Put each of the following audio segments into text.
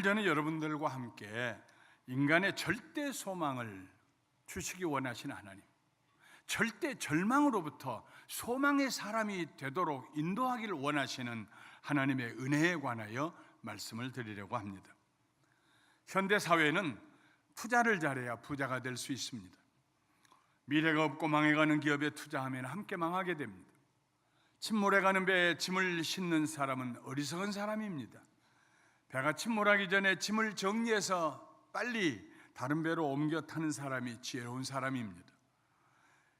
오늘 저는 여러분들과 함께 인간의 절대 소망을 주시기 원하시는 하나님, 절대 절망으로부터 소망의 사람이 되도록 인도하기를 원하시는 하나님의 은혜에 관하여 말씀을 드리려고 합니다. 현대사회는 투자를 잘해야 부자가 될 수 있습니다. 미래가 없고 망해가는 기업에 투자하면 함께 망하게 됩니다. 침몰해가는 배에 짐을 싣는 사람은 어리석은 사람입니다. 배가 침몰하기 전에 짐을 정리해서 빨리 다른 배로 옮겨 타는 사람이 지혜로운 사람입니다.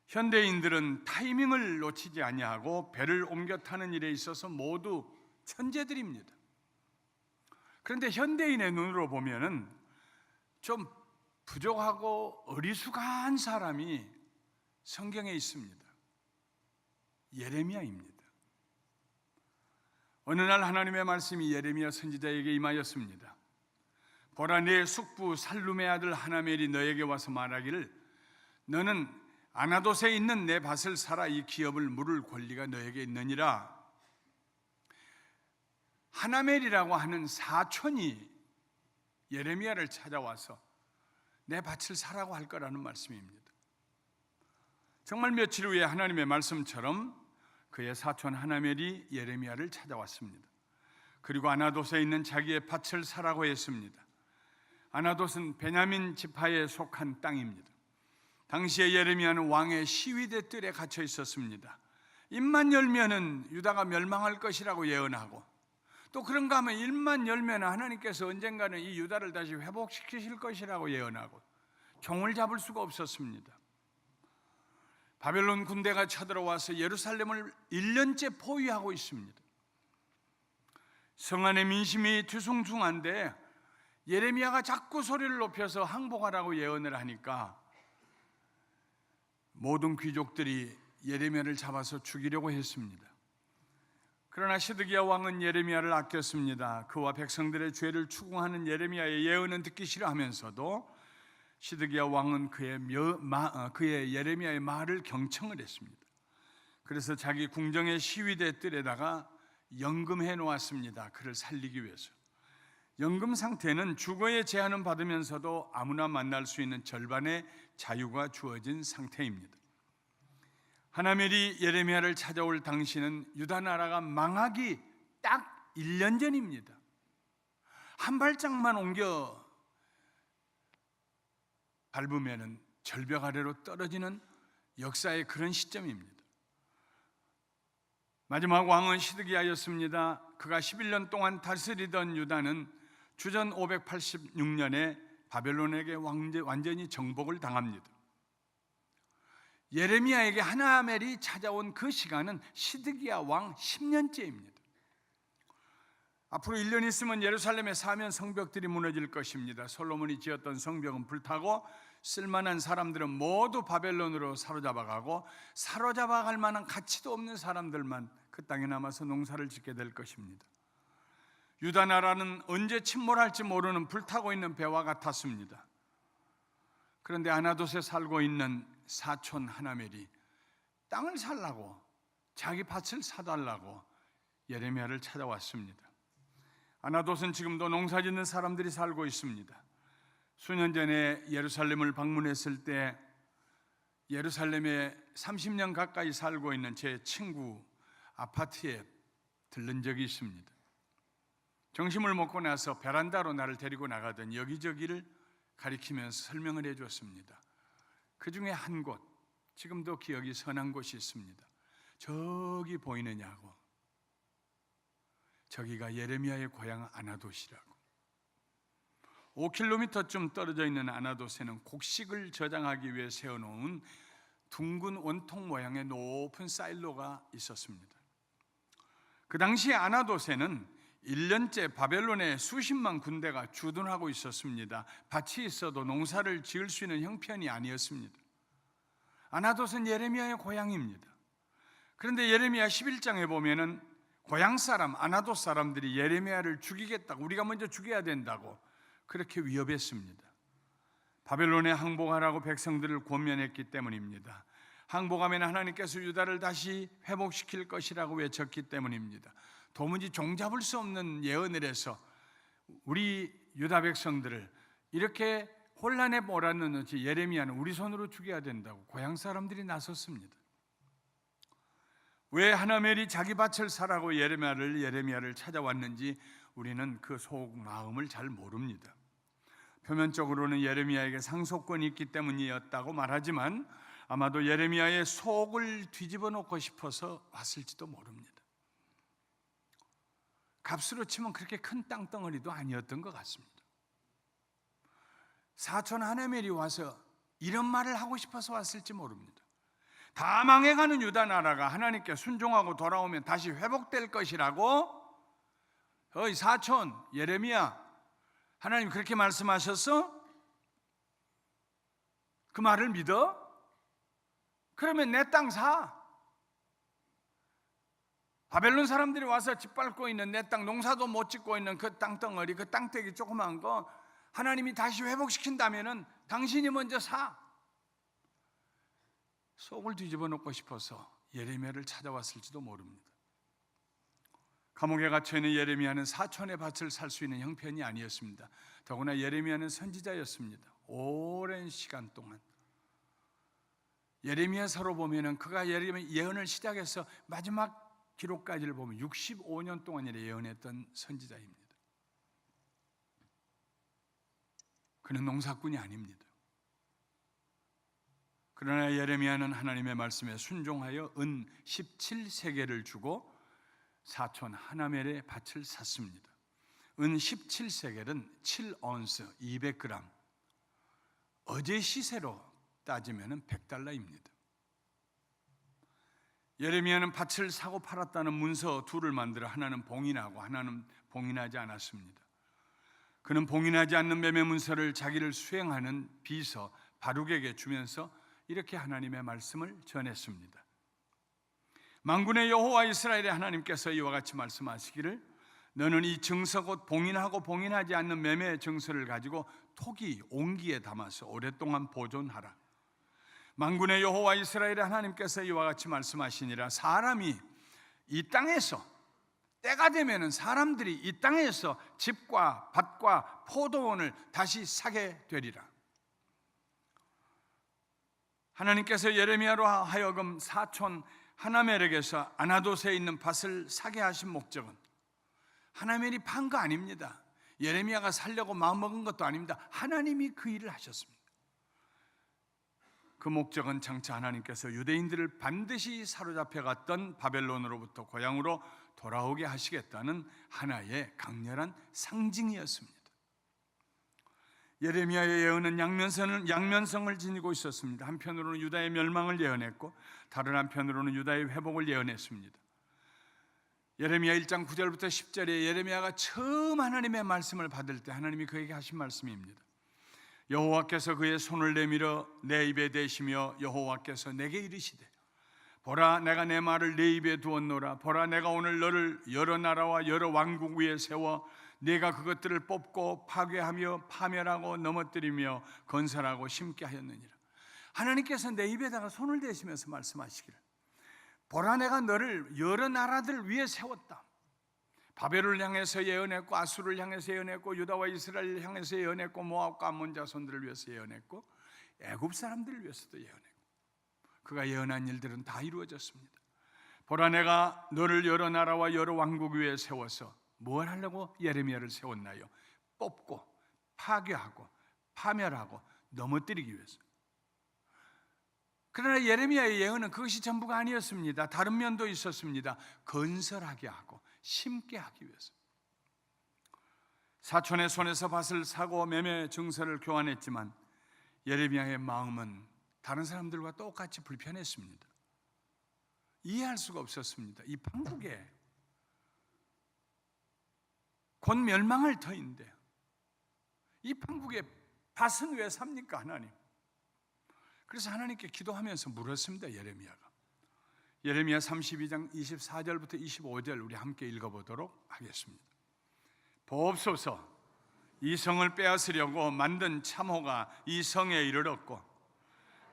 현대인들은 타이밍을 놓치지 아니하고 배를 옮겨 타는 일에 있어서 모두 천재들입니다. 그런데 현대인의 눈으로 보면은 좀 부족하고 어리숙한 사람이 성경에 있습니다. 예레미야입니다. 어느 날 하나님의 말씀이 예레미야 선지자에게 임하였습니다. 보라, 내 숙부 살룸의 아들 하나멜이 너에게 와서 말하기를 너는 아나돗에 있는 내 밭을 사라. 이 기업을 물을 권리가 너에게 있느니라. 하나멜이라고 하는 사촌이 예레미야를 찾아와서 내 밭을 사라고 할 거라는 말씀입니다. 정말 며칠 후에 하나님의 말씀처럼 그의 사촌 하나멜이 예레미야를 찾아왔습니다. 그리고 아나돗에 있는 자기의 밭을 사라고 했습니다. 아나돗은 베냐민 지파에 속한 땅입니다. 당시에 예레미야는 왕의 시위대 뜰에 갇혀 있었습니다. 입만 열면은 유다가 멸망할 것이라고 예언하고, 또 그런가 하면 입만 열면 하나님께서 언젠가는 이 유다를 다시 회복시키실 것이라고 예언하고, 종을 잡을 수가 없었습니다. 바벨론 군대가 쳐들어와서 예루살렘을 1년째 포위하고 있습니다. 성 안의 민심이 뒤숭숭한데 예레미야가 자꾸 소리를 높여서 항복하라고 예언을 하니까 모든 귀족들이 예레미야를 잡아서 죽이려고 했습니다. 그러나 시드기야 왕은 예레미야를 아꼈습니다. 그와 백성들의 죄를 추궁하는 예레미야의 예언은 듣기 싫어하면서도 시드기야 왕은 그의 예레미야의 말을 경청을 했습니다. 그래서 자기 궁정의 시위대 뜰에다가 연금해 놓았습니다. 그를 살리기 위해서. 연금 상태는 주거의 제한은 받으면서도 아무나 만날 수 있는 절반의 자유가 주어진 상태입니다. 하나멜이 예레미야를 찾아올 당시는 유다 나라가 망하기 딱 1년 전입니다. 한 발짝만 옮겨 밟으면 절벽 아래로 떨어지는 역사의 그런 시점입니다. 마지막 왕은 시드기야였습니다. 그가 11년 동안 다스리던 유다는 주전 586년에 바벨론에게 완전히 정복을 당합니다. 예레미야에게 하나멜이 찾아온 그 시간은 시드기야 왕 10년째입니다. 앞으로 1년 있으면 예루살렘의 사면 성벽들이 무너질 것입니다. 솔로몬이 지었던 성벽은 불타고 쓸만한 사람들은 모두 바벨론으로 사로잡아가고 사로잡아갈 만한 가치도 없는 사람들만 그 땅에 남아서 농사를 짓게 될 것입니다. 유다 나라는 언제 침몰할지 모르는 불타고 있는 배와 같았습니다. 그런데 아나돗에 살고 있는 사촌 하나멜이 땅을 살라고, 자기 밭을 사달라고 예레미야를 찾아왔습니다. 아나돗은 지금도 농사 짓는 사람들이 살고 있습니다. 수년 전에 예루살렘을 방문했을 때 예루살렘에 30년 가까이 살고 있는 제 친구 아파트에 들른 적이 있습니다. 점심을 먹고 나서 베란다로 나를 데리고 나가던 여기저기를 가리키면서 설명을 해줬습니다. 그 중에 한 곳, 지금도 기억이 선한 곳이 있습니다. 저기 보이느냐고. 저기가 예레미야의 고향 아나돗이라고. 5km쯤 떨어져 있는 아나돗에는 곡식을 저장하기 위해 세워놓은 둥근 원통 모양의 높은 사일로가 있었습니다. 그 당시에 아나돗에는 1년째 바벨론의 수십만 군대가 주둔하고 있었습니다. 밭이 있어도 농사를 지을 수 있는 형편이 아니었습니다. 아나돗은 예레미야의 고향입니다. 그런데 예레미야 11장에 보면은 고향 사람, 아나돗 사람들이 예레미야를 죽이겠다고, 우리가 먼저 죽여야 된다고 그렇게 위협했습니다. 바벨론에 항복하라고 백성들을 권면했기 때문입니다. 항복하면 하나님께서 유다를 다시 회복시킬 것이라고 외쳤기 때문입니다. 도무지 종잡을 수 없는 예언을 해서 우리 유다 백성들을 이렇게 혼란에 몰아넣는 예레미야는 우리 손으로 죽여야 된다고 고향 사람들이 나섰습니다. 왜 하나멜이 자기 밭을 사라고 예레미야를 찾아왔는지 우리는 그 속 마음을 잘 모릅니다. 표면적으로는 예레미야에게 상속권이 있기 때문이었다고 말하지만 아마도 예레미야의 속을 뒤집어 놓고 싶어서 왔을지도 모릅니다. 값으로 치면 그렇게 큰 땅덩어리도 아니었던 것 같습니다. 사촌 하나멜이 와서 이런 말을 하고 싶어서 왔을지 모릅니다. 다 망해가는 유다 나라가 하나님께 순종하고 돌아오면 다시 회복될 것이라고. 어이 사촌 예레미야, 하나님 그렇게 말씀하셨어? 그 말을 믿어? 그러면 내 땅 사. 바벨론 사람들이 와서 짓밟고 있는 내 땅, 농사도 못 짓고 있는 그 땅덩어리, 그 땅떼기 조그만 거 하나님이 다시 회복시킨다면은 당신이 먼저 사. 속을 뒤집어 놓고 싶어서 예레미야를 찾아왔을지도 모릅니다. 감옥에 갇혀있는 예레미야는 사촌의 밭을 살 수 있는 형편이 아니었습니다. 더구나 예레미야는 선지자였습니다. 오랜 시간 동안 예레미야서로 보면은 그가 예언을 시작해서 마지막 기록까지를 보면 65년 동안이나 예언했던 선지자입니다. 그는 농사꾼이 아닙니다. 그러나 예레미야는 하나님의 말씀에 순종하여 은 17세겔을 주고 사촌 하나멜의 밭을 샀습니다. 은 17세겔은 7온스 200g, 어제 시세로 따지면 100달러입니다. 예레미야는 밭을 사고 팔았다는 문서 둘을 만들어 하나는 봉인하고 하나는 봉인하지 않았습니다. 그는 봉인하지 않는 매매 문서를 자기를 수행하는 비서 바룩에게 주면서 이렇게 하나님의 말씀을 전했습니다. 만군의 여호와 이스라엘의 하나님께서 이와 같이 말씀하시기를 너는 이 증서 곧 봉인하고 봉인하지 않는 매매 증서를 가지고 토기 옹기에 담아서 오랫동안 보존하라. 만군의 여호와 이스라엘의 하나님께서 이와 같이 말씀하시니라. 사람이 이 땅에서 때가 되면은 사람들이 이 땅에서 집과 밭과 포도원을 다시 사게 되리라. 하나님께서 예레미야로 하여금 사촌 하나멜에게서 아나돗에 있는 밭을 사게 하신 목적은 하나멜이 판 거 아닙니다. 예레미야가 살려고 마음먹은 것도 아닙니다. 하나님이 그 일을 하셨습니다. 그 목적은 장차 하나님께서 유대인들을 반드시 사로잡혀 갔던 바벨론으로부터 고향으로 돌아오게 하시겠다는 하나의 강렬한 상징이었습니다. 예레미야의 예언은 양면성을 지니고 있었습니다. 한편으로는 유다의 멸망을 예언했고 다른 한편으로는 유다의 회복을 예언했습니다. 예레미야 1장 9절부터 10절에 예레미야가 처음 하나님의 말씀을 받을 때 하나님이 그에게 하신 말씀입니다. 여호와께서 그의 손을 내밀어 내 입에 대시며 여호와께서 내게 이르시되 보라 내가 내 말을 내 입에 두었노라. 보라 내가 오늘 너를 여러 나라와 여러 왕국 위에 세워 네가 그것들을 뽑고 파괴하며 파멸하고 넘어뜨리며 건설하고 심게 하였느니라. 하나님께서 내 입에다가 손을 대시면서 말씀하시기를 보라 내가 너를 여러 나라들 위에 세웠다. 바벨을 향해서 예언했고 아수를 향해서 예언했고 유다와 이스라엘을 향해서 예언했고 모압과 암몬 자손들을 위해서 예언했고 애굽 사람들을 위해서도 예언했고 그가 예언한 일들은 다 이루어졌습니다. 보라 내가 너를 여러 나라와 여러 왕국 위에 세워서 뭘 하려고 예레미야를 세웠나요? 뽑고 파괴하고 파멸하고 넘어뜨리기 위해서. 그러나 예레미야의 예언은 그것이 전부가 아니었습니다. 다른 면도 있었습니다. 건설하게 하고 심게 하기 위해서. 사촌의 손에서 밭을 사고 매매 증서를 교환했지만 예레미야의 마음은 다른 사람들과 똑같이 불편했습니다. 이해할 수가 없었습니다. 이 판국에 곧 멸망할 터인데 이 판국에 밭은 왜 삽니까 하나님? 그래서 하나님께 기도하면서 물었습니다. 예레미야가. 예레미야 32장 24절부터 25절 우리 함께 읽어보도록 하겠습니다. 보옵소서 이 성을 빼앗으려고 만든 참호가 이 성에 이르렀고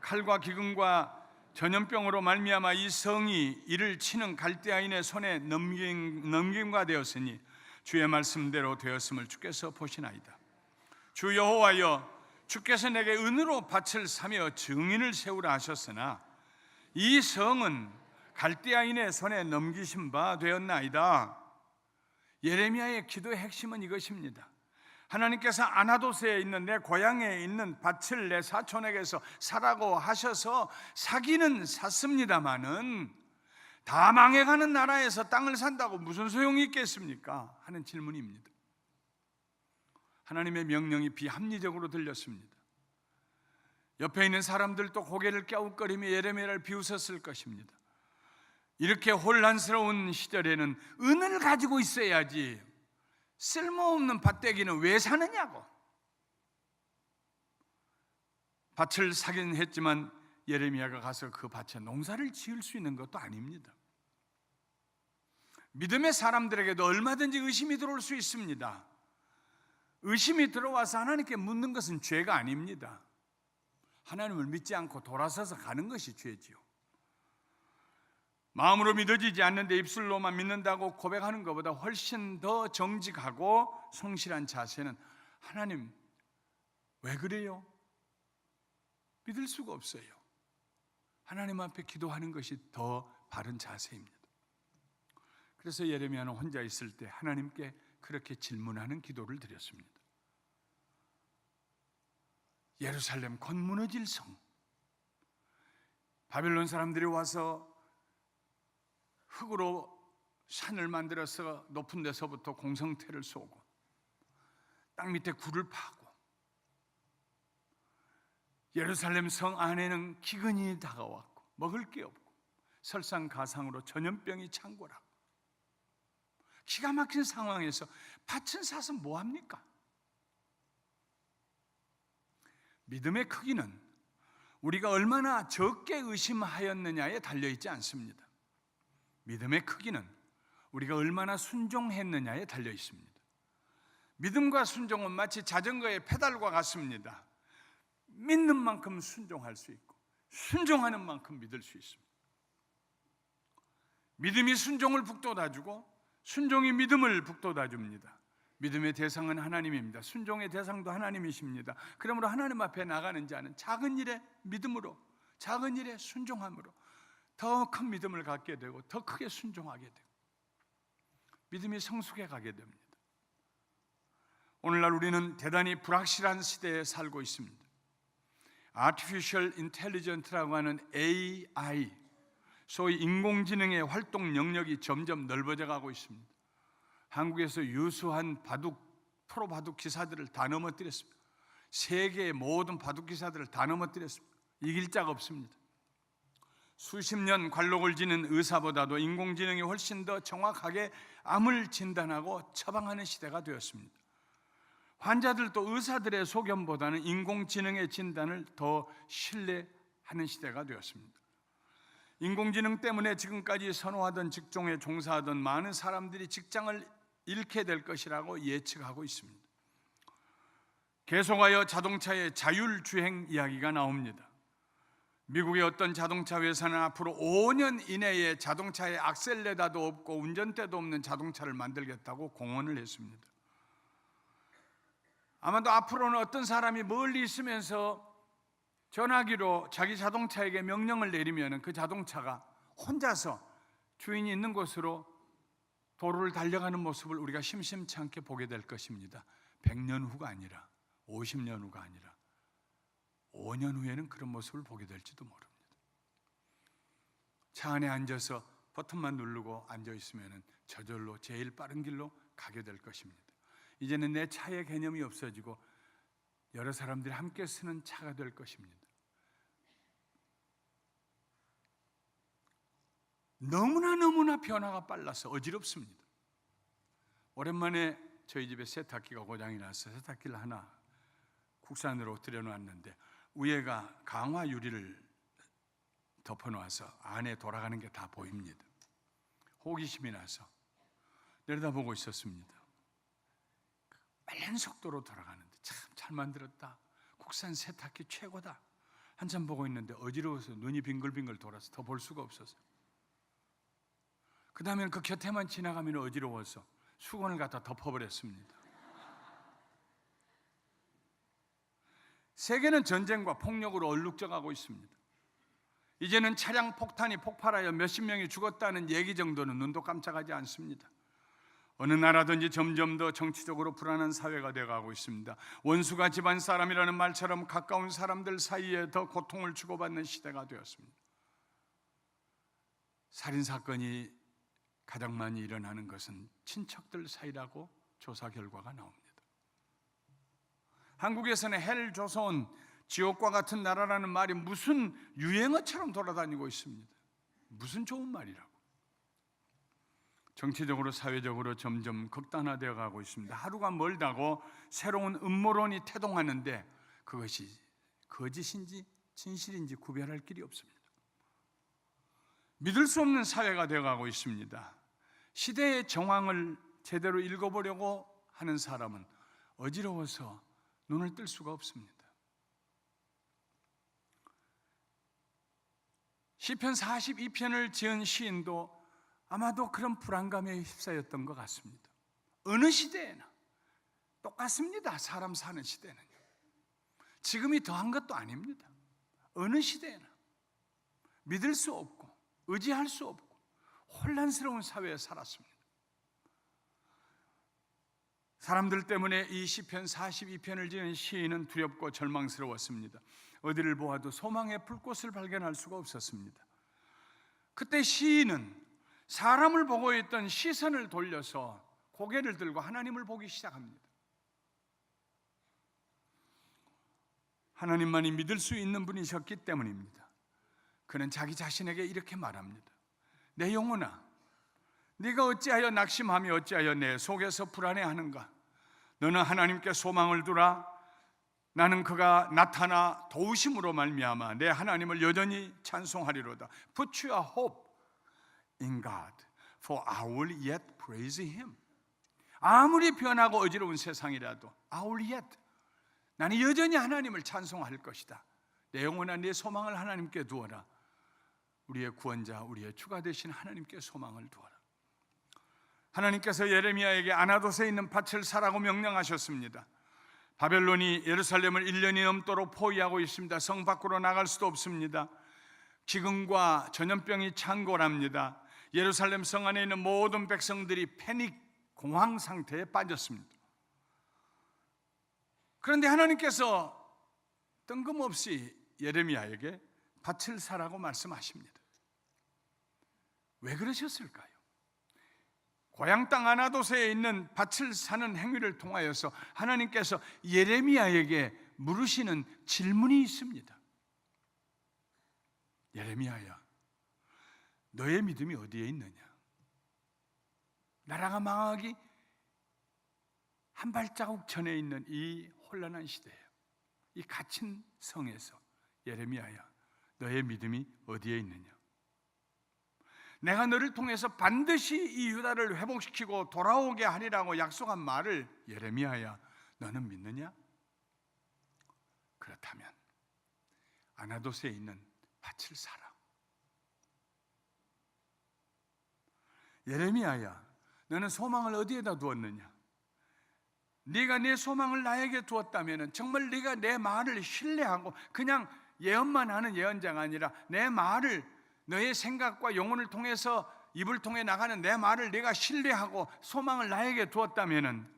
칼과 기근과 전염병으로 말미암아 이 성이 이를 치는 갈대아인의 손에 넘김과 되었으니 주의 말씀대로 되었음을 주께서 보시나이다. 주 여호와여, 주께서 내게 은으로 밭을 사며 증인을 세우라 하셨으나 이 성은 갈대아인의 손에 넘기신 바 되었나이다. 예레미야의 기도의 핵심은 이것입니다. 하나님께서 아나도스에 있는 내 고향에 있는 밭을 내 사촌에게서 사라고 하셔서 사기는 샀습니다마는 다 망해가는 나라에서 땅을 산다고 무슨 소용이 있겠습니까? 하는 질문입니다. 하나님의 명령이 비합리적으로 들렸습니다. 옆에 있는 사람들도 고개를 갸웃거리며 예레미야를 비웃었을 것입니다. 이렇게 혼란스러운 시절에는 은을 가지고 있어야지 쓸모없는 밭대기는 왜 사느냐고. 밭을 사긴 했지만 예레미야가 가서 그 밭에 농사를 지을 수 있는 것도 아닙니다. 믿음의 사람들에게도 얼마든지 의심이 들어올 수 있습니다. 의심이 들어와서 하나님께 묻는 것은 죄가 아닙니다. 하나님을 믿지 않고 돌아서서 가는 것이 죄지요. 마음으로 믿어지지 않는데 입술로만 믿는다고 고백하는 것보다 훨씬 더 정직하고 성실한 자세는 하나님 왜 그래요? 믿을 수가 없어요. 하나님 앞에 기도하는 것이 더 바른 자세입니다. 그래서 예레미야는 혼자 있을 때 하나님께 그렇게 질문하는 기도를 드렸습니다. 예루살렘 곧 무너질 성, 바벨론 사람들이 와서 흙으로 산을 만들어서 높은 데서부터 공성태를 쏘고 땅 밑에 굴을 파고 예루살렘 성 안에는 기근이 다가왔고 먹을 게 없고 설상가상으로 전염병이 창궐하고 기가 막힌 상황에서 밭은 사서 뭐합니까? 믿음의 크기는 우리가 얼마나 적게 의심하였느냐에 달려있지 않습니다. 믿음의 크기는 우리가 얼마나 순종했느냐에 달려있습니다. 믿음과 순종은 마치 자전거의 페달과 같습니다. 믿는 만큼 순종할 수 있고 순종하는 만큼 믿을 수 있습니다. 믿음이 순종을 북돋아주고 순종이 믿음을 북돋아줍니다. 믿음의 대상은 하나님입니다. 순종의 대상도 하나님이십니다. 그러므로 하나님 앞에 나가는 자는 작은 일에 믿음으로, 작은 일에 순종함으로 더 큰 믿음을 갖게 되고 더 크게 순종하게 되고 믿음이 성숙해 가게 됩니다. 오늘날 우리는 대단히 불확실한 시대에 살고 있습니다. Artificial Intelligence라고 하는 AI, 소위 인공지능의 활동 영역이 점점 넓어져 가고 있습니다. 한국에서 유수한 프로 바둑 기사들을 다 넘어뜨렸습니다. 세계의 모든 바둑 기사들을 다 넘어뜨렸습니다. 이길 자가 없습니다. 수십 년 관록을 지닌 의사보다도 인공지능이 훨씬 더 정확하게 암을 진단하고 처방하는 시대가 되었습니다. 환자들도 의사들의 소견보다는 인공지능의 진단을 더 신뢰하는 시대가 되었습니다. 인공지능 때문에 지금까지 선호하던 직종에 종사하던 많은 사람들이 직장을 잃게 될 것이라고 예측하고 있습니다. 계속하여 자동차의 자율주행 이야기가 나옵니다. 미국의 어떤 자동차 회사는 앞으로 5년 이내에 자동차에 악셀레다도 없고 운전대도 없는 자동차를 만들겠다고 공언을 했습니다. 아마도 앞으로는 어떤 사람이 멀리 있으면서 전화기로 자기 자동차에게 명령을 내리면 그 자동차가 혼자서 주인이 있는 곳으로 도로를 달려가는 모습을 우리가 심심치 않게 보게 될 것입니다. 100년 후가 아니라 50년 후가 아니라 5년 후에는 그런 모습을 보게 될지도 모릅니다. 차 안에 앉아서 버튼만 누르고 앉아있으면 저절로 제일 빠른 길로 가게 될 것입니다. 이제는 내 차의 개념이 없어지고 여러 사람들이 함께 쓰는 차가 될 것입니다. 너무나 변화가 빨라서 어지럽습니다. 오랜만에 저희 집에 세탁기가 고장이 나서 세탁기를 하나 국산으로 들여놓았는데 위에가 강화 유리를 덮어놓아서 안에 돌아가는 게 다 보입니다. 호기심이 나서 내려다보고 있었습니다. 빠른 속도로 돌아가는데 참 잘 만들었다. 국산 세탁기 최고다. 한참 보고 있는데 어지러워서 눈이 빙글빙글 돌아서 더 볼 수가 없었어요. 그 다음에 그 곁에만 지나가면 어지러워서 수건을 갖다 덮어버렸습니다. 세계는 전쟁과 폭력으로 얼룩져가고 있습니다. 이제는 차량 폭탄이 폭발하여 몇십 명이 죽었다는 얘기 정도는 눈도 깜짝하지 않습니다. 어느 나라든지 점점 더 정치적으로 불안한 사회가 되어가고 있습니다. 원수가 집안 사람이라는 말처럼 가까운 사람들 사이에 더 고통을 주고받는 시대가 되었습니다. 살인사건이 가장 많이 일어나는 것은 친척들 사이라고 조사 결과가 나옵니다. 한국에서는 헬 조선, 지옥과 같은 나라라는 말이 무슨 유행어처럼 돌아다니고 있습니다. 무슨 좋은 말이라고. 정치적으로 사회적으로 점점 극단화되어 가고 있습니다. 하루가 멀다고 새로운 음모론이 태동하는데 그것이 거짓인지 진실인지 구별할 길이 없습니다. 믿을 수 없는 사회가 되어 가고 있습니다. 시대의 정황을 제대로 읽어보려고 하는 사람은 어지러워서 눈을 뜰 수가 없습니다. 시편 42편을 지은 시인도 아마도 그런 불안감에 휩싸였던 것 같습니다. 어느 시대에나 똑같습니다. 사람 사는 시대는요. 지금이 더한 것도 아닙니다. 어느 시대에나 믿을 수 없고 의지할 수 없고 혼란스러운 사회에 살았습니다. 사람들 때문에 이 시편 42편을 지은 시인은 두렵고 절망스러웠습니다. 어디를 보아도 소망의 불꽃을 발견할 수가 없었습니다. 그때 시인은 사람을 보고 있던 시선을 돌려서 고개를 들고 하나님을 보기 시작합니다. 하나님만이 믿을 수 있는 분이셨기 때문입니다. 그는 자기 자신에게 이렇게 말합니다. 내 영혼아, 네가 어찌하여 낙심하며 어찌하여 내 속에서 불안해하는가? 너는 하나님께 소망을 두라. 나는 그가 나타나 도우심으로 말미암아 내 하나님을 여전히 찬송하리로다. Put your hope in God, for I will yet praise Him. 아무리 변하고 어지러운 세상이라도 I will yet, 나는 여전히 하나님을 찬송할 것이다. 내 영혼아, 내 소망을 하나님께 두어라. 우리의 구원자, 우리의 주가 되신 하나님께 소망을 두어라. 하나님께서 예레미야에게 아나돗에 있는 밭을 사라고 명령하셨습니다. 바벨론이 예루살렘을 1년이 넘도록 포위하고 있습니다. 성 밖으로 나갈 수도 없습니다. 기근과 전염병이 창궐합니다. 예루살렘 성 안에 있는 모든 백성들이 패닉, 공황 상태에 빠졌습니다. 그런데 하나님께서 뜬금없이 예레미야에게 밭을 사라고 말씀하십니다. 왜 그러셨을까요? 고향 땅 아나돗에 있는 밭을 사는 행위를 통하여서 하나님께서 예레미야에게 물으시는 질문이 있습니다. 예레미야야, 너의 믿음이 어디에 있느냐? 나라가 망하기 한 발자국 전에 있는 이 혼란한 시대에, 이 갇힌 성에서 예레미야야, 너의 믿음이 어디에 있느냐? 내가 너를 통해서 반드시 이 유다를 회복시키고 돌아오게 하리라고 약속한 말을 예레미야야, 너는 믿느냐? 그렇다면 아나돗에 있는 밭을 사라. 예레미야야, 너는 소망을 어디에다 두었느냐? 네가 내 소망을 나에게 두었다면 정말 네가 내 말을 신뢰하고 그냥 예언만 하는 예언자가 아니라 내 말을, 너의 생각과 영혼을 통해서 입을 통해 나가는 내 말을 네가 신뢰하고 소망을 나에게 두었다면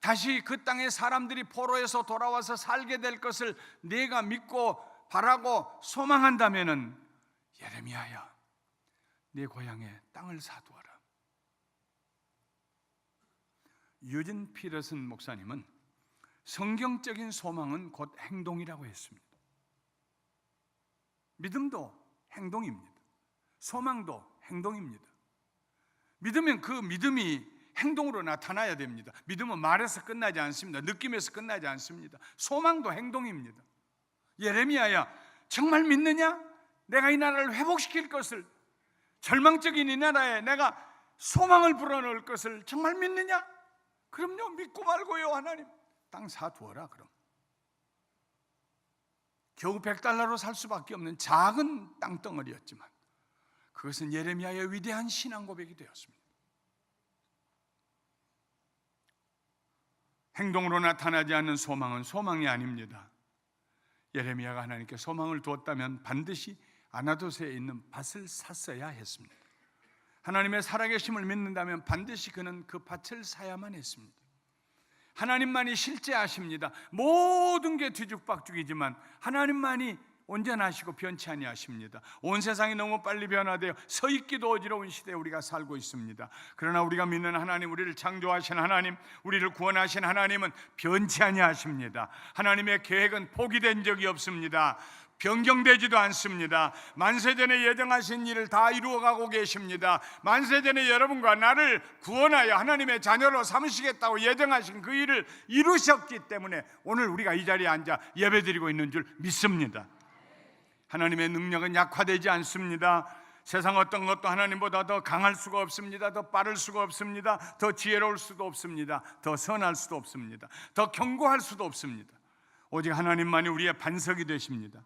다시 그 땅의 사람들이 포로에서 돌아와서 살게 될 것을 네가 믿고 바라고 소망한다면 예레미야야, 네 고향에 땅을 사두어라. 유진 피터슨 목사님은 성경적인 소망은 곧 행동이라고 했습니다. 믿음도 행동입니다. 소망도 행동입니다. 믿으면 그 믿음이 행동으로 나타나야 됩니다. 믿음은 말에서 끝나지 않습니다. 느낌에서 끝나지 않습니다. 소망도 행동입니다. 예레미야야, 정말 믿느냐? 내가 이 나라를 회복시킬 것을, 절망적인 이 나라에 내가 소망을 불어넣을 것을 정말 믿느냐? 그럼요, 믿고 말고요. 하나님, 땅 사두어라. 그럼 겨우 $100로 살 수밖에 없는 작은 땅덩어리였지만 그것은 예레미야의 위대한 신앙 고백이 되었습니다. 행동으로 나타나지 않는 소망은 소망이 아닙니다. 예레미야가 하나님께 소망을 두었다면 반드시 아나도스에 있는 밭을 샀어야 했습니다. 하나님의 살아계심을 믿는다면 반드시 그는 그 밭을 사야만 했습니다. 하나님만이 실제하십니다. 모든 게 뒤죽박죽이지만 하나님만이 온전하시고 변치 아니하십니다. 온 세상이 너무 빨리 변화되어 서 있기도 어지러운 시대에 우리가 살고 있습니다. 그러나 우리가 믿는 하나님, 우리를 창조하신 하나님, 우리를 구원하신 하나님은 변치 아니하십니다. 하나님의 계획은 포기된 적이 없습니다. 변경되지도 않습니다. 만세전에 예정하신 일을 다 이루어가고 계십니다. 만세전에 여러분과 나를 구원하여 하나님의 자녀로 삼으시겠다고 예정하신 그 일을 이루셨기 때문에 오늘 우리가 이 자리에 앉아 예배드리고 있는 줄 믿습니다. 하나님의 능력은 약화되지 않습니다. 세상 어떤 것도 하나님보다 더 강할 수가 없습니다. 더 빠를 수가 없습니다. 더 지혜로울 수도 없습니다. 더 선할 수도 없습니다. 더 견고할 수도 없습니다. 오직 하나님만이 우리의 반석이 되십니다.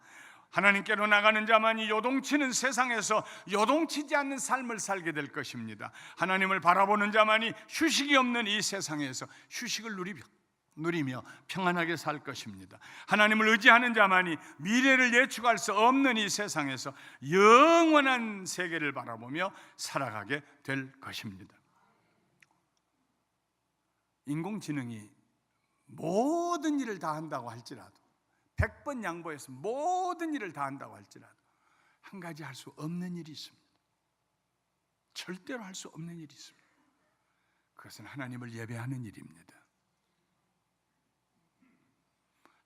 하나님께로 나가는 자만이 요동치는 세상에서 요동치지 않는 삶을 살게 될 것입니다. 하나님을 바라보는 자만이 휴식이 없는 이 세상에서 휴식을 누리며 평안하게 살 것입니다. 하나님을 의지하는 자만이 미래를 예측할 수 없는 이 세상에서 영원한 세계를 바라보며 살아가게 될 것입니다. 인공지능이 모든 일을 다 한다고 할지라도 100번 양보해서 모든 일을 다 한다고 할지라도 한 가지 할 수 없는 일이 있습니다. 절대로 할 수 없는 일이 있습니다. 그것은 하나님을 예배하는 일입니다.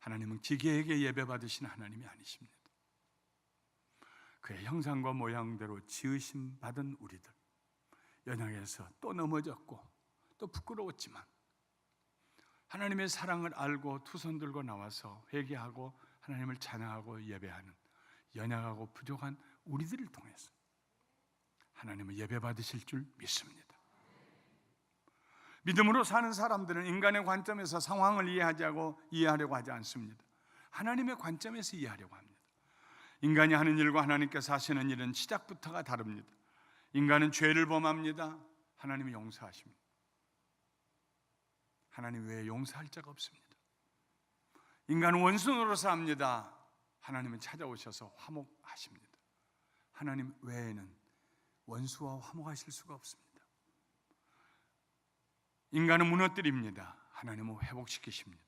하나님은 기계에게 예배받으신 하나님이 아니십니다. 그의 형상과 모양대로 지으심 받은 우리들, 연약해서 또 넘어졌고 또 부끄러웠지만 하나님의 사랑을 알고 두 손 들고 나와서 회개하고 하나님을 찬양하고 예배하는 연약하고 부족한 우리들을 통해서 하나님을 예배받으실 줄 믿습니다. 믿음으로 사는 사람들은 인간의 관점에서 상황을 이해하려고 하지 않습니다. 하나님의 관점에서 이해하려고 합니다. 인간이 하는 일과 하나님께서 하시는 일은 시작부터가 다릅니다. 인간은 죄를 범합니다. 하나님이 용서하십니다. 하나님 외에 용서할 자가 없습니다. 인간은 원수노로 삽니다. 하나님은 찾아오셔서 화목하십니다. 하나님 외에는 원수와 화목하실 수가 없습니다. 인간은 무너뜨립니다. 하나님은 회복시키십니다.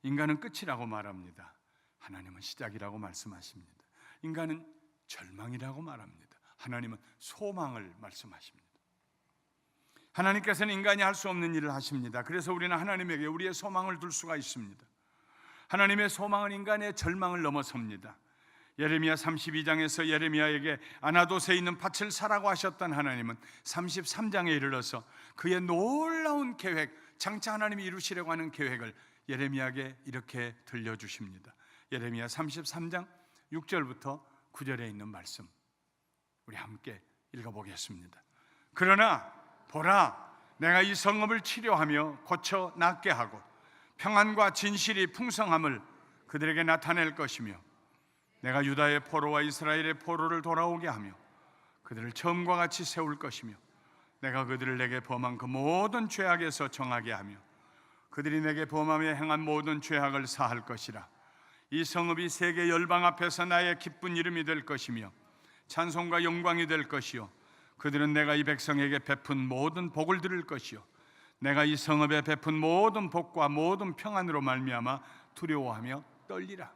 인간은 끝이라고 말합니다. 하나님은 시작이라고 말씀하십니다. 인간은 절망이라고 말합니다. 하나님은 소망을 말씀하십니다. 하나님께서는 인간이 할 수 없는 일을 하십니다. 그래서 우리는 하나님에게 우리의 소망을 둘 수가 있습니다. 하나님의 소망은 인간의 절망을 넘어섭니다. 예레미야 32장에서 예레미야에게 아나도스에 있는 밭을 사라고 하셨던 하나님은 33장에 이르러서 그의 놀라운 계획, 장차 하나님이 이루시려고 하는 계획을 예레미야에게 이렇게 들려주십니다. 예레미야 33장 6절부터 9절에 있는 말씀 우리 함께 읽어보겠습니다. 그러나 보라, 내가 이 성읍을 치료하며 고쳐 낫게 하고 평안과 진실이 풍성함을 그들에게 나타낼 것이며 내가 유다의 포로와 이스라엘의 포로를 돌아오게 하며 그들을 처음과 같이 세울 것이며 내가 그들을 내게 범한 그 모든 죄악에서 정하게 하며 그들이 내게 범하며 행한 모든 죄악을 사할 것이라. 이 성읍이 세계 열방 앞에서 나의 기쁜 이름이 될 것이며 찬송과 영광이 될 것이요 그들은 내가 이 백성에게 베푼 모든 복을 들을 것이요 내가 이 성읍에 베푼 모든 복과 모든 평안으로 말미암아 두려워하며 떨리라.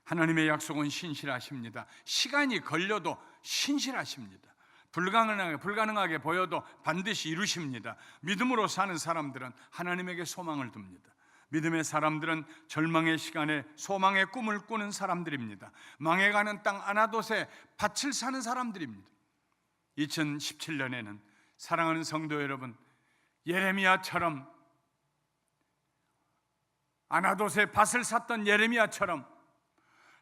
하나님의 약속은 신실하십니다. 시간이 걸려도 신실하십니다. 불가능하게 보여도 반드시 이루십니다. 믿음으로 사는 사람들은 하나님에게 소망을 둡니다. 믿음의 사람들은 절망의 시간에 소망의 꿈을 꾸는 사람들입니다. 망해가는 땅 아나도스에 밭을 사는 사람들입니다. 2017년에는 사랑하는 성도 여러분, 예레미야처럼 아나도스에 밭을 샀던 예레미야처럼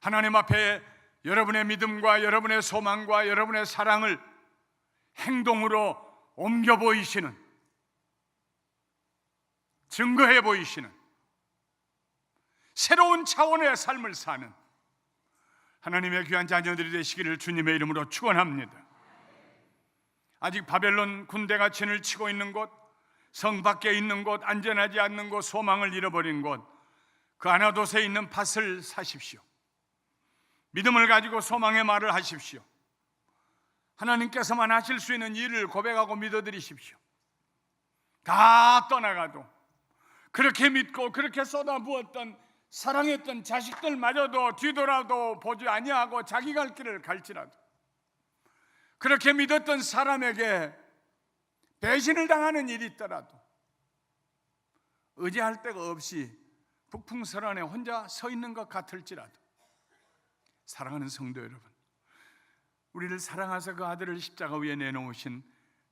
하나님 앞에 여러분의 믿음과 여러분의 소망과 여러분의 사랑을 행동으로 옮겨 보이시는, 증거해 보이시는 새로운 차원의 삶을 사는 하나님의 귀한 자녀들이 되시기를 주님의 이름으로 축원합니다. 아직 바벨론 군대가 진을 치고 있는 곳, 성 밖에 있는 곳, 안전하지 않는 곳, 소망을 잃어버린 곳, 그 아나돗에 있는 밭을 사십시오. 믿음을 가지고 소망의 말을 하십시오. 하나님께서만 하실 수 있는 일을 고백하고 믿어드리십시오. 다 떠나가도 그렇게 믿고 그렇게 쏟아부었던 사랑했던 자식들마저도 뒤돌아도 보지 아니하고 자기 갈 길을 갈지라도, 그렇게 믿었던 사람에게 배신을 당하는 일이 있더라도 의지할 데가 없이 북풍설안에 혼자 서 있는 것 같을지라도, 사랑하는 성도 여러분, 우리를 사랑하사 그 아들을 십자가 위에 내놓으신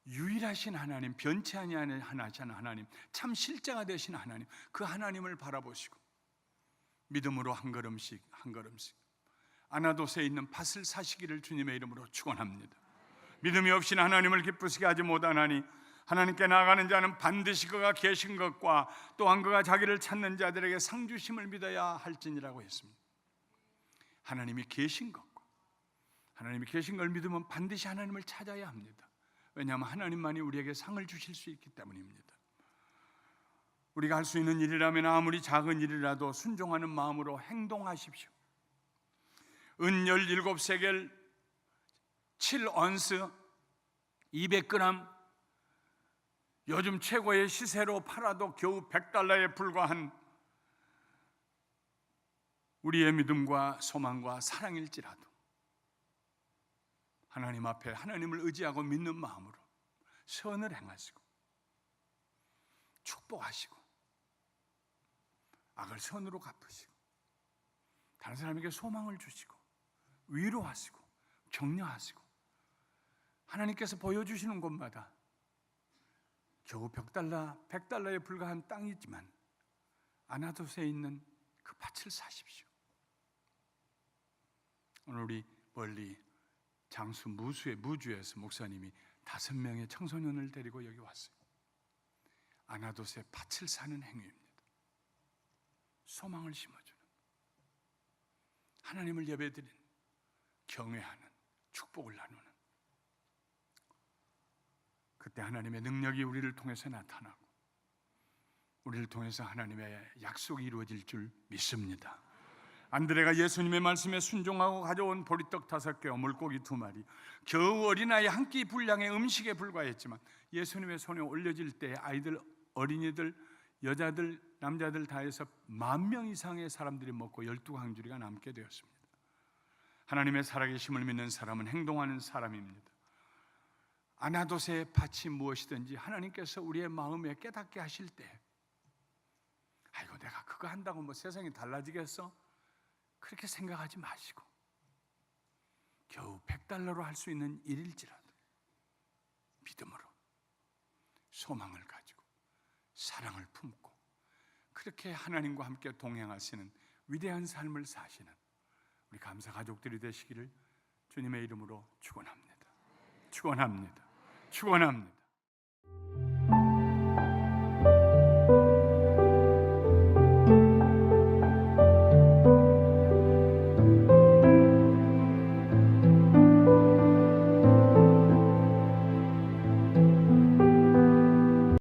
유일하신 하나님, 변치 아니하는 하나님, 참 실제가 되신 하나님, 그 하나님을 바라보시고 믿음으로 한 걸음씩 한 걸음씩 아나돗에 있는 밭을 사시기를 주님의 이름으로 축원합니다. 믿음이 없이는 하나님을 기쁘시게 하지 못하나니 하나님께 나아가는 자는 반드시 그가 계신 것과 또한 그가 자기를 찾는 자들에게 상 주심을 믿어야 할지니라고 했습니다. 하나님이 계신 것과 하나님이 계신 걸 믿으면 반드시 하나님을 찾아야 합니다. 왜냐하면 하나님만이 우리에게 상을 주실 수 있기 때문입니다. 우리가 할 수 있는 일이라면 아무리 작은 일이라도 순종하는 마음으로 행동하십시오. 은 17세겔 7언스 200g, 요즘 최고의 시세로 팔아도 겨우 100달러에 불과한 우리의 믿음과 소망과 사랑일지라도 하나님 앞에 하나님을 의지하고 믿는 마음으로 선을 행하시고 축복하시고 악을 선으로 갚으시고 다른 사람에게 소망을 주시고 위로하시고 격려하시고 하나님께서 보여주시는 곳마다 겨우 100달러에 불과한 땅이지만 아나돗에 있는 그 밭을 사십시오. 오늘 우리 멀리 장수 무주에서 목사님이 5명의 청소년을 데리고 여기 왔어요. 아나돗에 밭을 사는 행위입니다. 소망을 심어주는, 하나님을 예배드리는, 경외하는, 축복을 나누는, 그때 하나님의 능력이 우리를 통해서 나타나고 우리를 통해서 하나님의 약속이 이루어질 줄 믿습니다. 안드레가 예수님의 말씀에 순종하고 가져온 보리떡 5개와 물고기 2마리, 겨우 어린아이 한 끼 분량의 음식에 불과했지만 예수님의 손에 올려질 때 아이들, 어린이들, 여자들, 남자들 다 해서 10,000명 이상의 사람들이 먹고 12강주리가 남게 되었습니다. 하나님의 살아계심을 믿는 사람은 행동하는 사람입니다. 아나돗의 밭이 무엇이든지 하나님께서 우리의 마음에 깨닫게 하실 때, 아이고 내가 그거 한다고 뭐 세상이 달라지겠어? 그렇게 생각하지 마시고 겨우 100달러로 할 수 있는 일일지라도 믿음으로 소망을 가지고 사랑을 품고 그렇게 하나님과 함께 동행하시는 위대한 삶을 사시는 우리 감사 가족들이 되시기를 주님의 이름으로 축원합니다. 축원합니다. 축원합니다.